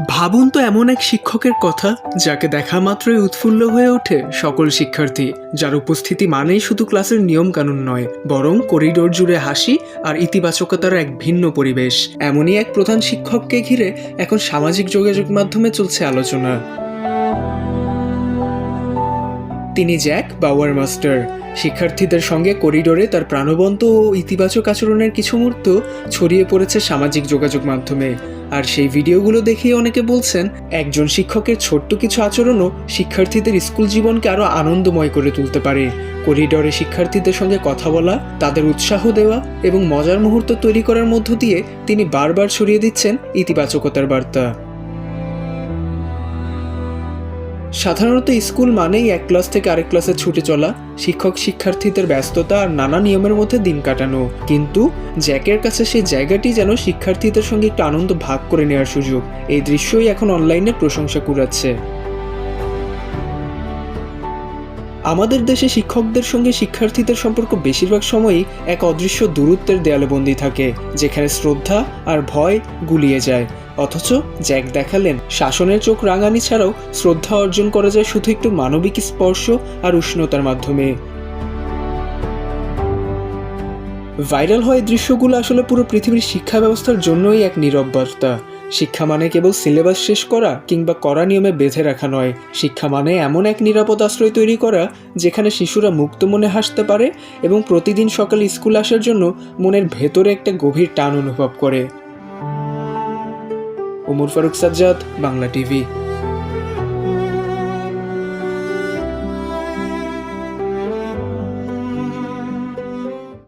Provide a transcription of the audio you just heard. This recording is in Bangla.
ভাবুন তো এমন এক শিক্ষকের কথা যাকে দেখা মাত্রই উৎফুল্ল হয়ে ওঠে সকল শিক্ষার্থী, যার উপস্থিতি মানেই শুধু ক্লাসের নিয়ম কানুন নয়, বরং করিডোর জুড়ে হাসি আর ইতিবাচকতার এক ভিন্ন পরিবেশ। এমনই এক প্রধান শিক্ষককে ঘিরে এখন সামাজিক যোগাযোগ মাধ্যমে চলছে আলোচনা। তিনি জ্যাক বাউয়ার মাস্টার। শিক্ষার্থীদের সঙ্গে করিডোরে তার প্রাণবন্ত ও ইতিবাচক আচরণের কিছু মুহূর্ত ছড়িয়ে পড়েছে সামাজিক যোগাযোগ মাধ্যমে। আর সেই ভিডিওগুলো দেখেই অনেকে বলছেন, একজন শিক্ষকের ছোট্ট কিছু আচরণও শিক্ষার্থীদের স্কুল জীবনকে আরও আনন্দময় করে তুলতে পারে। করিডোরে শিক্ষার্থীদের সঙ্গে কথা বলা, তাদের উৎসাহ দেওয়া এবং মজার মুহূর্ত তৈরি করার মধ্য দিয়ে তিনি বারবার ছড়িয়ে দিচ্ছেন ইতিবাচকতার বার্তা। সাধারণত স্কুল মানেই এক ক্লাস থেকে আরেক ক্লাসে ছুটে চলা, শিক্ষক শিক্ষার্থীদের ব্যস্ততা আর নানা নিয়মের মধ্যে দিন কাটানো। কিন্তু জ্যাকের কাছে সেই জায়গাটি যেন শিক্ষার্থীদের সঙ্গে একটু আনন্দ ভাগ করে নেওয়ার সুযোগ। এই দৃশ্যই এখন অনলাইনে প্রশংসা কুড়াচ্ছে। আমাদের দেশে শিক্ষকদের সঙ্গে শিক্ষার্থীদের সম্পর্ক বেশিরভাগ সময়ই এক অদৃশ্য দূরত্বের দেয়ালে বন্দী থাকে, যেখানে শ্রদ্ধা আর ভয় গুলিয়ে যায়। অথচ জ্যাক দেখালেন, শাসনের চোখ রাঙানি ছাড়াও শ্রদ্ধা অর্জন করা যায় শুধু একটু মানবিক স্পর্শ আর উষ্ণতার মাধ্যমে। ভাইরাল হওয়া এই দৃশ্যগুলো আসলে পুরো পৃথিবীর শিক্ষা ব্যবস্থার জন্যই এক নীরব বার্তা। শিক্ষা মানে কেবল সিলেবাস শেষ করা কিংবা কড়া নিয়মে বেঁধে রাখা নয়। শিক্ষা মানে এমন এক নিরাপদ আশ্রয় তৈরি করা যেখানে শিশুরা মুক্ত মনে হাসতে পারে এবং প্রতিদিন সকালে স্কুল আসার জন্য মনের ভেতরে একটা গভীর টান অনুভব করে। ওমর ফারুক সাজ্জাদ, বাংলা টিভি।